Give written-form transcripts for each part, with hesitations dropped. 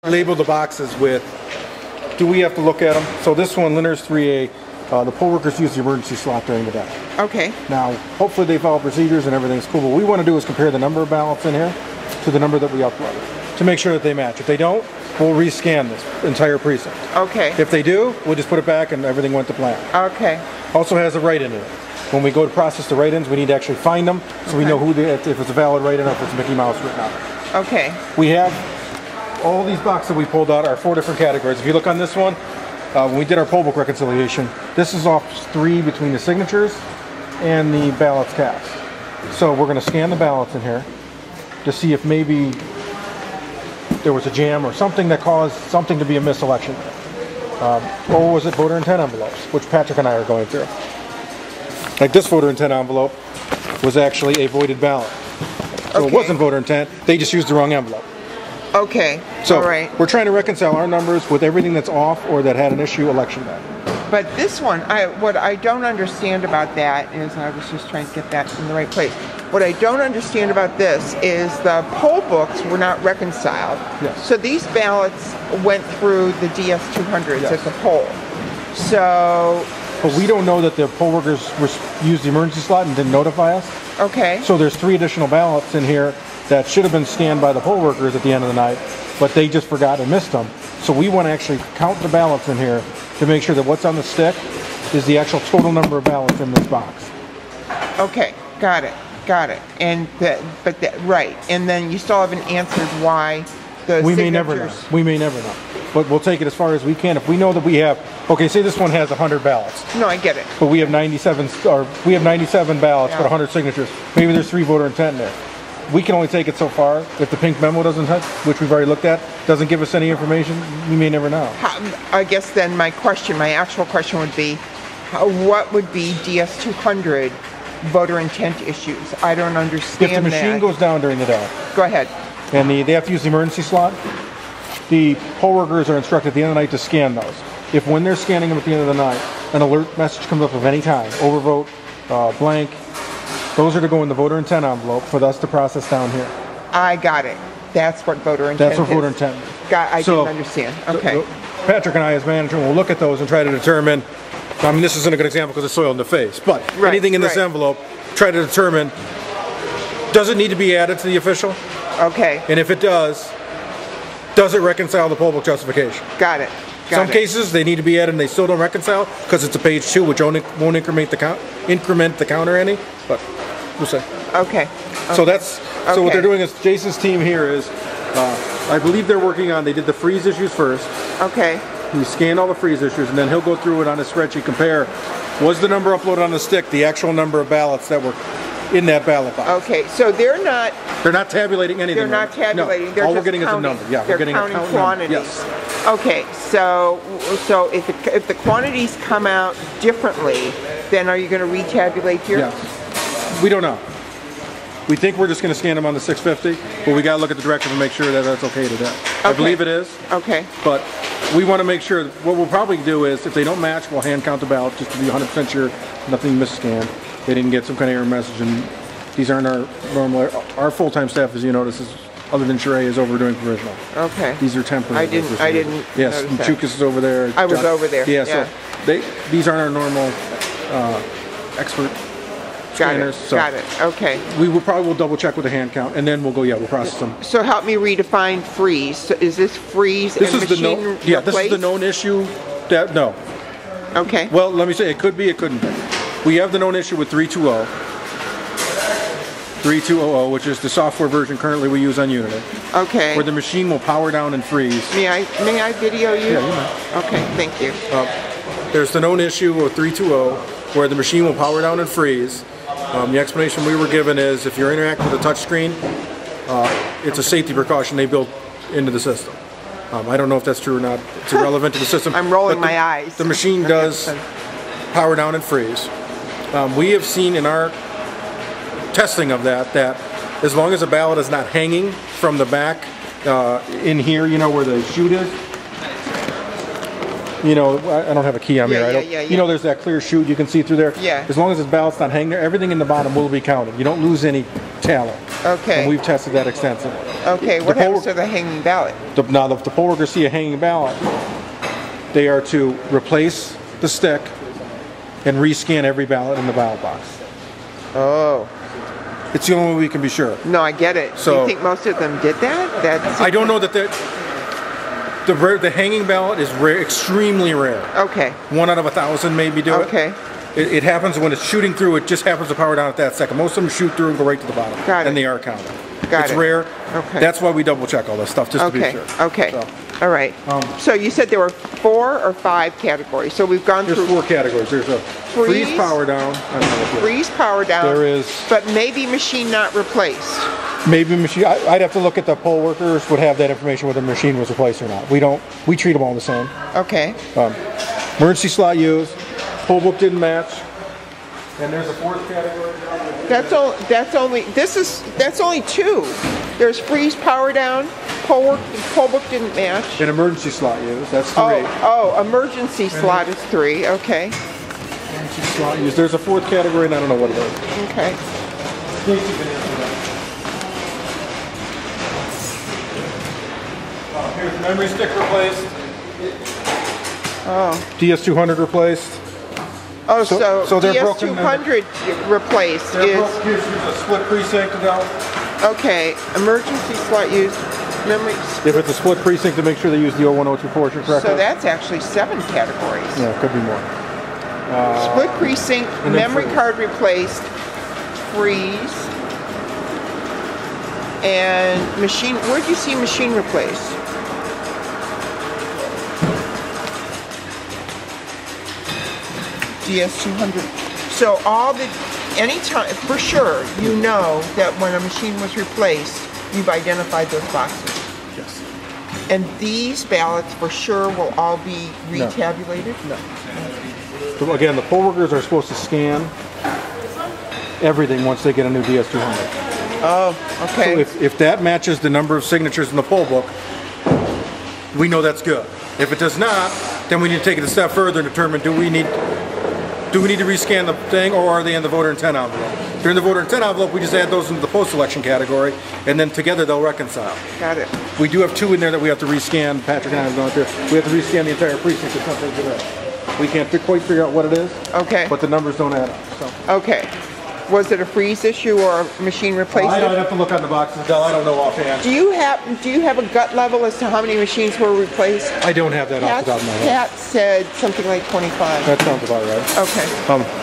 Label the boxes with, do we have to look at them? So this one, Linners 3A, the poll workers use the emergency slot during the day. Okay. Now, hopefully they follow procedures and everything's cool. What we want to do is compare the number of ballots in here to the number that we uploaded to make sure that they match. If they don't, we'll rescan this entire precinct. Okay. If they do, we'll just put it back and everything went to plan. Okay. Also has a write-in in it. When we go to process the write-ins, we need to actually find them so we know who if it's a valid write-in or if it's Mickey Mouse written on it. Okay. We have all these boxes that we pulled out are 4 different categories. If you look on this one, when we did our poll book reconciliation, this is off 3 between the signatures and the ballots cast. So we're going to scan the ballots in here to see if maybe there was a jam or something that caused something to be a miselection. Or was it voter intent envelopes, which Patrick and I are going through. Like this voter intent envelope was actually a voided ballot. So it wasn't voter intent, they just used the wrong envelope. Okay, so all right. We're trying to reconcile our numbers with everything that's off or that had an issue election day. But this one, what I don't understand about that is, I was just trying to get that in the right place. What I don't understand about this is the poll books were not reconciled. Yes. So these ballots went through the DS200s yes. at the poll. So... But we don't know that the poll workers used the emergency slot and didn't notify us. Okay. So there's 3 additional ballots in here that should have been scanned by the poll workers at the end of the night, but they just forgot and missed them. So we want to actually count the ballots in here to make sure that what's on the stick is the actual total number of ballots in this box. Okay, got it. And right. And then you still haven't answered why the We may never know. We may never know. But we'll take it as far as we can. If we know that we have, okay, say this one has 100 ballots. No, I get it. But we have 97 ballots, but 100 signatures. Maybe there's 3 voter intent in there. We can only take it so far. If the pink memo doesn't touch, which we've already looked at, doesn't give us any information, we may never know. I guess then my actual question would be, what would be DS200 voter intent issues? I don't understand that. If the machine goes down during the day. Go ahead. And they have to use the emergency slot, the poll workers are instructed at the end of the night to scan those. If when they're scanning them at the end of the night, an alert message comes up of any time, overvote, blank, those are to go in the voter intent envelope for us to process down here. I got it. That's what voter intent is. That's what voter intent is. I didn't understand. Okay. Patrick and I as management will look at those and try to determine, I mean this isn't a good example because it's soiled in the face, but anything in this envelope, try to determine, does it need to be added to the official? Okay. And if it does it reconcile the poll book justification? Got it. Some cases they need to be added and they still don't reconcile because it's a page 2 which won't increment the counter any, but we'll see. Okay. So so what they're doing is Jason's team here is, I believe they're working on, they did the freeze issues first. Okay. He scanned all the freeze issues and then he'll go through it on a spreadsheet, compare, was the number uploaded on the stick the actual number of ballots that were in that ballot box. Okay, so they're not tabulating anything. They're not tabulating. No. They're all just we're getting counting. is a number. Yeah, they're we're getting counting a count quantities. Number. Yes. Okay, so if the quantities come out differently, then are you going to retabulate here? Yes. We don't know. We think we're just going to scan them on the 650, but we got to look at the directive and make sure that that's okay to them. Okay. I believe it is. Okay. But we want to make sure. What we'll probably do is, if they don't match, we'll hand count the ballot just to be 100% sure nothing misscanned. They didn't get some kind of error message, and these aren't our normal. Our full-time staff, as you notice, is other than Sheree, is overdoing provisional. Okay. These are temporary. I didn't. Yes, Chukas is over there. I was over there. Yeah. So these aren't our normal expert scanners. Got it. Okay. We will probably double check with the hand count, and then we'll go. Yeah, we'll process them. So help me redefine freeze. So is this freeze? This and is the known. Yeah, this is the known issue. That no. Okay. Well, let me say it could be. It couldn't be. We have the known issue with 3.2.0, which is the software version currently we use on Unity. Okay. Where the machine will power down and freeze. May I video you? Yeah, you may. Okay, thank you. There's the known issue with 3.2.0, where the machine will power down and freeze. The explanation we were given is if you're interacting with a touch screen, it's a safety precaution they built into the system. I don't know if that's true or not. It's irrelevant to the system. I'm rolling my eyes. The machine does power down and freeze. We have seen in our testing of that as long as a ballot is not hanging from the back in here, you know where the chute is. You know, I don't have a key on me, right? You know, there's that clear chute you can see through there. Yeah. As long as this ballot's not hanging there, everything in the bottom will be counted. You don't lose any talent. Okay. And we've tested that extensively. Okay, what happens to the hanging ballot? Now, if the poll workers see a hanging ballot, they are to replace the stick and rescan every ballot in the ballot box. Oh. It's the only way we can be sure. No, I get it. So, do you think most of them did that? I don't know that the hanging ballot is rare, extremely rare. Okay. 1 out of 1,000 maybe do it. Okay. It happens when it's shooting through. It just happens to power down at that second. Most of them shoot through and go right to the bottom. Got it. And they are counted. It's rare. Okay. That's why we double check all this stuff, just to be sure. Okay. So, all right. So you said there were 4 or 5 categories. So we've gone through. There's 4 categories. There's a freeze power down. Freeze power down. There is. But maybe machine not replaced. Maybe machine. I'd have to look at the poll workers would have that information whether the machine was replaced or not. We don't. We treat them all the same. Okay. Emergency slot used. Poll book didn't match. And there's a 4th category. That's only 2. There's freeze power down. Poll book didn't match. An emergency slot used. That's 3. Oh, emergency slot is 3. Okay. Emergency slot used. There's a 4th category, and I don't know what it is. Okay. Here's the memory stick replaced. Oh. DS200 replaced. Oh, so they're broken. DS200 replaced is. Here's a split precinct now. Okay, emergency slot used. Memory. If it's a split precinct, to make sure they use the 01024 correctly. So that's actually 7 categories. Yeah, it could be more. Split precinct, memory card replaced, freeze, and machine. Where'd you see machine replaced? DS200. So anytime, for sure, you know that when a machine was replaced, you've identified those boxes. Yes. And these ballots, for sure, will all be retabulated? No. So again, the poll workers are supposed to scan everything once they get a new DS200. Oh, okay. So if that matches the number of signatures in the poll book, we know that's good. If it does not, then we need to take it a step further and determine do we need to rescan the thing, or are they in the voter intent envelope? If they're in the voter intent envelope, we just add those into the post-election category, and then together they'll reconcile. Got it. We do have 2 in there that we have to rescan. Patrick and I have gone through. We have to rescan the entire precinct if something's in there. We can't quite figure out what it is. Okay. But the numbers don't add up. So. Okay. Was it a freeze issue or a machine replacement? I'd have to look on the boxes, Del. I don't know offhand. Do you have a gut level as to how many machines were replaced? I don't have that off the top of my head. Pat said something like 25. That sounds about right. Okay.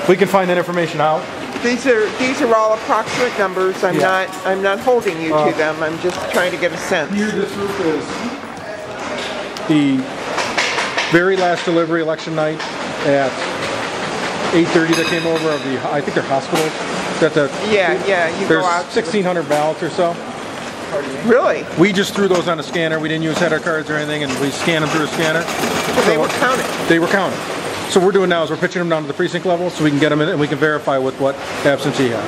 We can find that information out. These are all approximate numbers. I'm not holding you to them. I'm just trying to get a sense. Here, this group is the very last delivery election night at 8:30 that came over of the, I think they're hospitals. You go out. There's 1,600 ballots or so. Really? We just threw those on a scanner. We didn't use header cards or anything, and we scanned them through a scanner. So they were counted. They were counted. So what we're doing now is we're pitching them down to the precinct level so we can get them in and we can verify with what absentee has.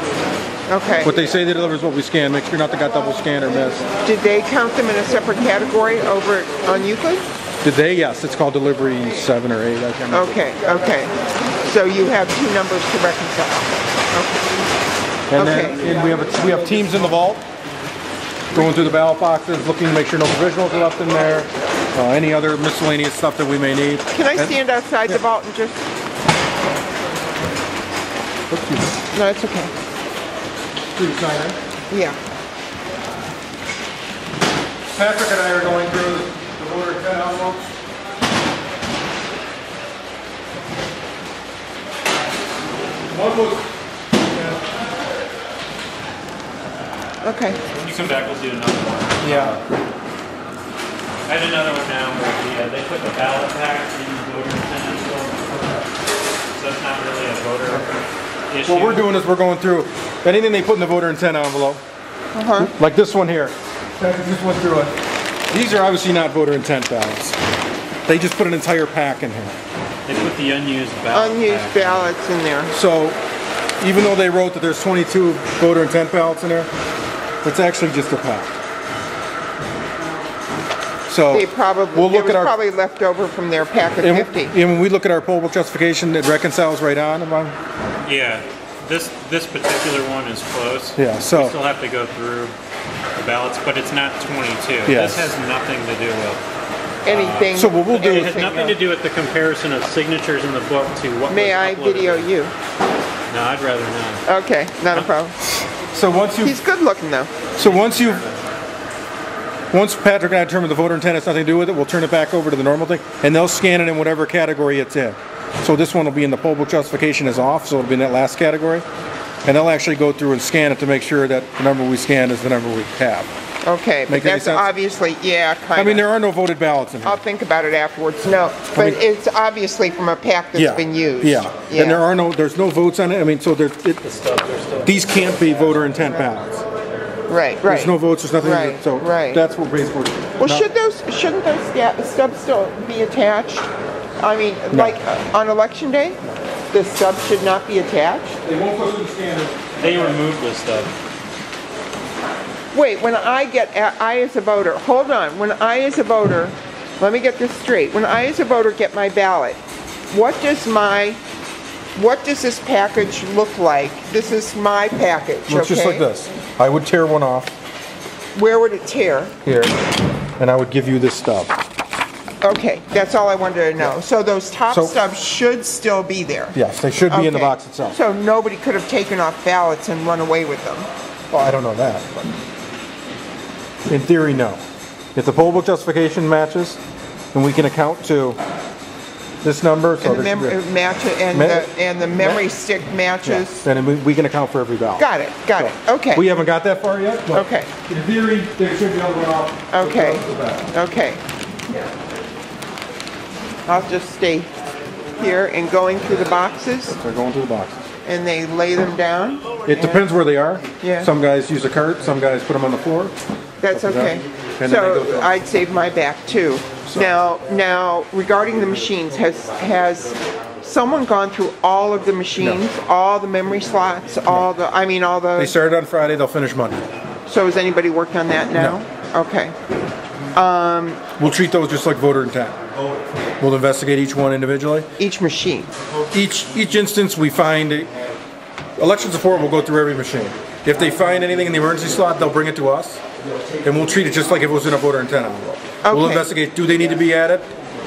Okay. What they say they deliver is what we scan. Make sure not got double scanned or missed. Did they count them in a separate category over on Euclid? Did they? Yes. It's called delivery 7 or 8. I can't remember. Okay. So you have 2 numbers to reconcile. Okay. And then we have teams in the vault going through the ballot boxes, looking to make sure no provisionals are left in there, any other miscellaneous stuff that we may need. Can I stand outside the vault and just... No, it's okay. Please sign in. Yeah. Patrick and I are going through the voter intent envelopes. One was... Okay. When you come back, we'll do another one. Yeah. I had another one now where they put the ballot packs in the voter intent envelope. So it's not really a voter issue. What we're doing is we're going through anything they put in the voter intent envelope. Like this one here. Patrick just went through it. These are obviously not voter intent ballots. They just put an entire pack in here. They put the unused ballots. Unused ballots in there. So, even though they wrote that there's 22 voter intent ballots in there, it's actually just a pack. So They probably we'll look at our probably left over from their pack of 50. And when we look at our poll book justification, it reconciles right on. Yeah, this particular one is close. Yeah, so we still have to go through. the ballots, but it's not 22. Yes. This has nothing to do with. Anything. So what we'll do It has nothing to do with the comparison of signatures in the book to what. May I video you? No, I'd rather not. Okay, not a problem. So once you. He's good looking though. So once Patrick and I determine the voter intent has nothing to do with it, we'll turn it back over to the normal thing, and they'll scan it in whatever category it's in. So this one will be in the poll book justification is off, so it'll be in that last category. And they'll actually go through and scan it to make sure that the number we scan is the number we have. Okay, but Make any that's sense? obviously, yeah, kind of. I mean, there are no voted ballots in here. I'll think about it afterwards. No, but mean- it's obviously from a pack that's been used. Yeah. And there's no votes on it. I mean, so these can't be voter intent ballots. Right. There's no votes, there's nothing. Right, So right. that's what basically. Well, shouldn't those stubs still be attached? I mean, like on election day, the stub should not be attached. They won't go through the scanner. They removed this stuff. Wait, when I as a voter, hold on. When I as a voter, let me get this straight. When I as a voter get my ballot, what does this package look like? This is my package, Looks just like this. I would tear one off Where would it tear? here, and I would give you this stub. Okay, that's all I wanted to know. So those top So- stubs should still be there. Yes, they should be in the Okay. box itself. So nobody could have taken off ballots and run away with them. Well, I don't know that, but in theory, no. If the poll book justification matches, then we can account to this number. So And the memory stick matches. Then we can account for every ballot. Got it. Okay. We haven't got that far yet. But Okay. in theory, there should be other off. Okay. Okay. I'll just stay here and going through the boxes, They're going through the boxes. and they lay them down. It depends where they are. Yeah. Some guys use a cart, some guys put them on the floor. That's okay. And then they go So through. I'd save my back too. Now regarding the machines, has someone gone through all of the machines, all the memory slots, all the? They started on Friday, they'll finish Monday. So is anybody working on that now? Okay. We'll treat those just like voter intent. We'll investigate each one individually. Each machine. Each instance we find, election support will go through every machine. If they find anything in the emergency slot, they'll bring it to us, and we'll treat it just like if it was in a voter intent envelope. We'll Okay. investigate, do they need to be added?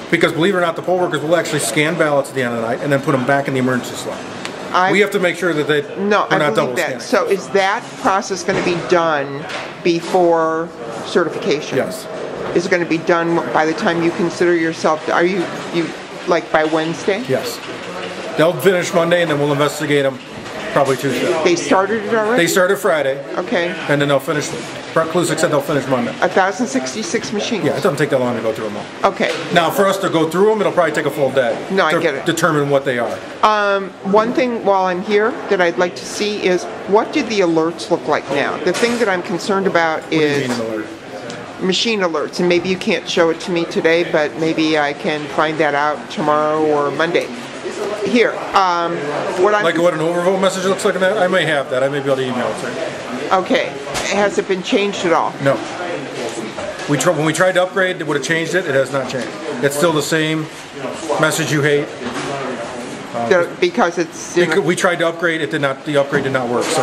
Because believe it or not, the poll workers will actually scan ballots at the end of the night and then put them back in the emergency slot. We have to make sure that we're I not believe double that. scanning. So is that process going to be done before certification? Yes. Is it going to be done by the time you consider yourself? Are you like by Wednesday? Yes. They'll finish Monday and then we'll investigate them probably Tuesday. They started it already? They started Friday Okay. and then they'll finish, Klusick said they'll finish Monday. 1,066 machines? Yeah, it doesn't take that long to go through them all. Okay. Now, for us to go through them, it'll probably take a full day. No, I to get it. Determine what they are. One thing while I'm here that I'd like to see is what did the alerts look like now? The thing that I'm concerned about What do you is mean an alert? machine alerts, and maybe you can't show it to me today, but maybe I can find that out tomorrow or Monday. Here, what I'm Like what an overvote message looks like in that? I may have that. I may be able to email it to you. okay. Has it been changed at all? No. When we tried to upgrade, it would have changed it. It has not changed. It's still the same message you hate. Because it's in a- We tried to upgrade, it did not. The upgrade did not work. So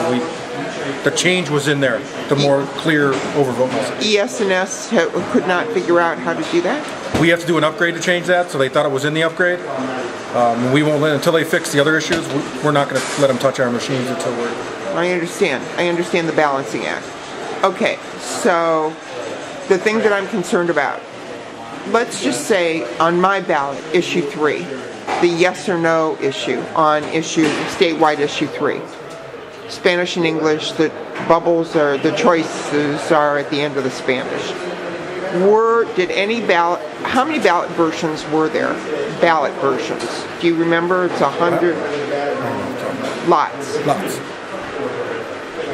the change was in there. The more clear overvote message. ES&S could not figure out how to do that. We have to do an upgrade to change that. So they thought it was in the upgrade. We won't let until they fix the other issues. We're not going to let them touch our machines until we're. I understand. I understand the balancing act. Okay, so the thing that I'm concerned about, let's just say on my ballot, issue 3, the yes or no issue on statewide issue 3. Spanish and English, the bubbles are, the choices are at the end of the Spanish. How many ballot versions were there? Ballot versions. Do you remember? It's 100 lots. Lots.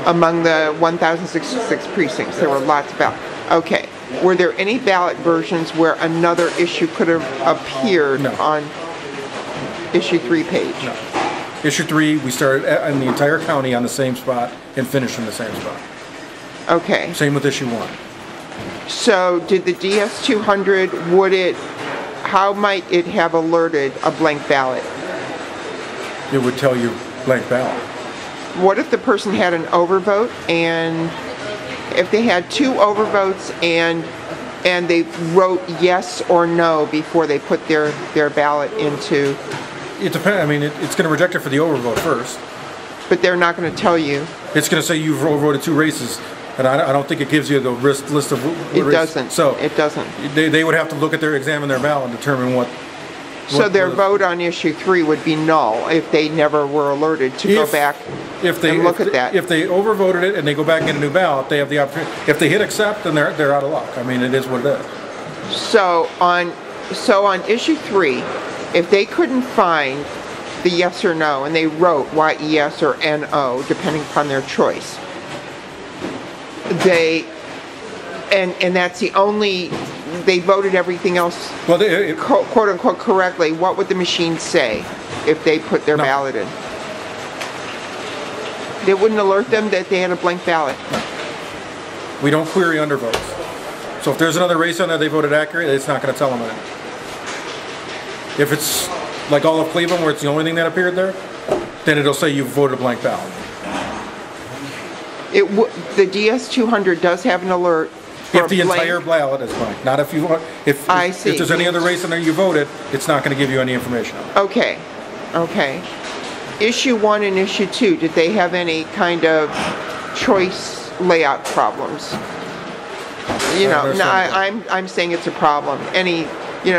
Among the 1,066 precincts, there were lots of ballots. Okay. Were there any ballot versions where another issue could have appeared on issue 3 page? No. Issue 3, we started in the entire county on the same spot and finished in the same spot. Okay. Same with issue 1. So did the DS200, how might it have alerted a blank ballot? It would tell you blank ballot. What if the person had an overvote and if they had 2 overvotes and they wrote yes or no before they put their ballot into. It depends. I mean, it's going to reject it for the overvote first. But they're not going to tell you. It's going to say you've overvoted 2 races, and I don't think it gives you the list of It races. doesn't. So it doesn't. They would have to examine their ballot and determine what. So their vote on issue 3 would be null if they never were alerted to go back and look at that. If they overvoted it and they go back and get a new ballot, they have the opportunity. If they hit accept, then they're out of luck. I mean, it is what it is. So on issue 3, if they couldn't find the yes or no and they wrote YES or NO depending upon their choice, and that's the only. They voted everything else, well, quote unquote, correctly. What would the machine say if they put their ballot in? They wouldn't alert them that they had a blank ballot. We don't query undervotes. So if there's another race on there they voted accurate, it's not going to tell them anything. If it's like all of Cleveland where it's the only thing that appeared there, then it'll say you voted a blank ballot. The DS200 does have an alert. If the entire ballot is blank, not if you want. If there's any other race in there you voted, it's not going to give you any information on it. Okay, okay. Issue 1 and issue 2, did they have any kind of choice layout problems? You know, no, I'm saying it's a problem.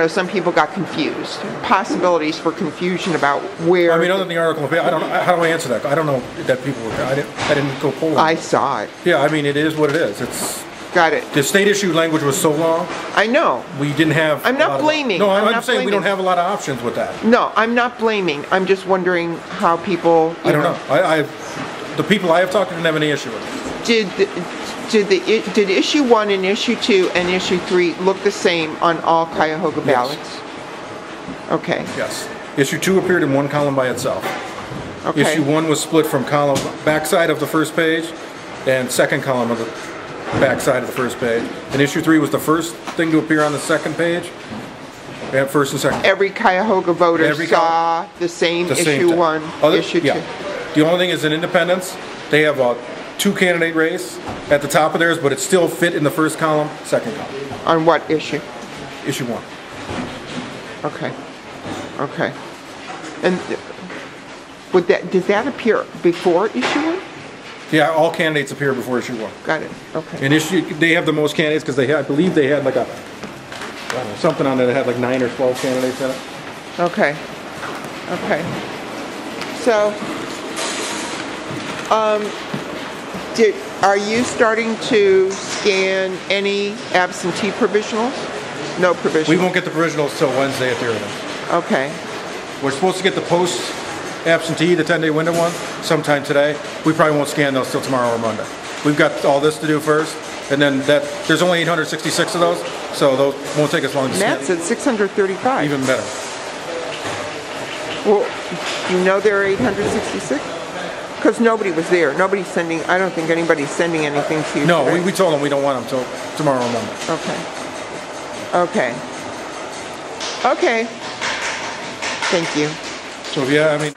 Some people got confused. Possibilities for confusion about where. I mean, other than the article, I don't know. How do I answer that? I don't know that people were. I didn't go polling. I saw it. Yeah, I mean, it is what it is. It's. Got it. The state issued language was so long. I know. We didn't have. I'm not blaming. No, I'm saying we don't have a lot of options with that. No, I'm not blaming. I'm just wondering how people. I don't know. The people I have talked to didn't have any issue with it. Did issue 1 and issue 2 and issue 3 look the same on all Cuyahoga ballots? Yes. Okay. Yes. Issue 2 appeared in one column by itself. Okay. Issue 1 was split from column backside of the first page and second column of the backside of the first page. And issue 3 was the first thing to appear on the second page. We had first and second. Every Cuyahoga voter saw the same issue 1, issue 2. Yeah. The only thing is in Independence, they have a 2-candidate race at the top of theirs, but it still fit in the first column, second column. On what issue? Issue 1. Okay. Okay. And did that appear before issue 1? Yeah, all candidates appear before issue 1. Got it. Okay. And they have the most candidates because I believe they had like something on there that had like 9 or 12 candidates in it. Okay. Okay. So, are you starting to scan any absentee provisionals? No provisionals. We won't get the provisionals till Wednesday at the earliest. Okay. We're supposed to get the post absentee, the 10-day window one, sometime today. We probably won't scan those till tomorrow or Monday. We've got all this to do first, and then there's only 866 of those, so those won't take us long to scan. Matt said 635. Even better. Well, you know there are 866? Because nobody was there. Nobody's sending, I don't think anybody's sending anything to you. No, we told them we don't want them till tomorrow or Monday. Okay. Okay. Okay. Thank you. So yeah, I mean.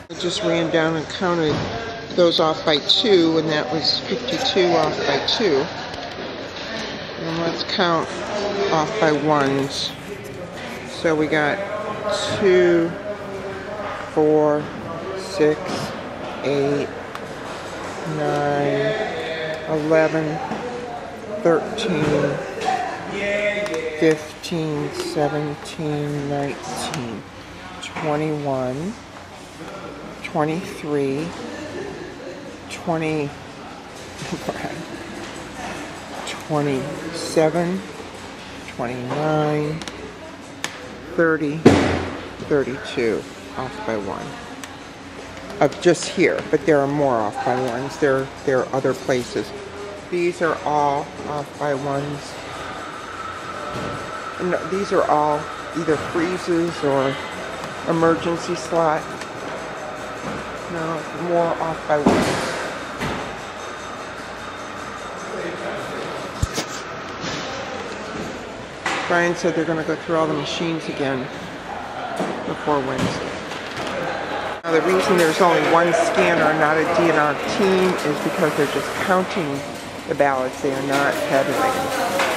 I just ran down and counted those off by 2, and that was 52 off by 2. And let's count off by 1s. So we got 2, 4, 6, 8, 9, 11, 13, 15, 17, 19, 21, 23, 20, 27, 29, 30, 32 off by 1. Of just here, but there are more off by 1s. There are other places. These are all off by 1s. No, these are all either freezes or emergency slot. No, more off by 1s. Brian said they're going to go through all the machines again before Wednesday. Now, the reason there's only one scanner, not a DNR team, is because they're just counting the ballots. They are not tabulating.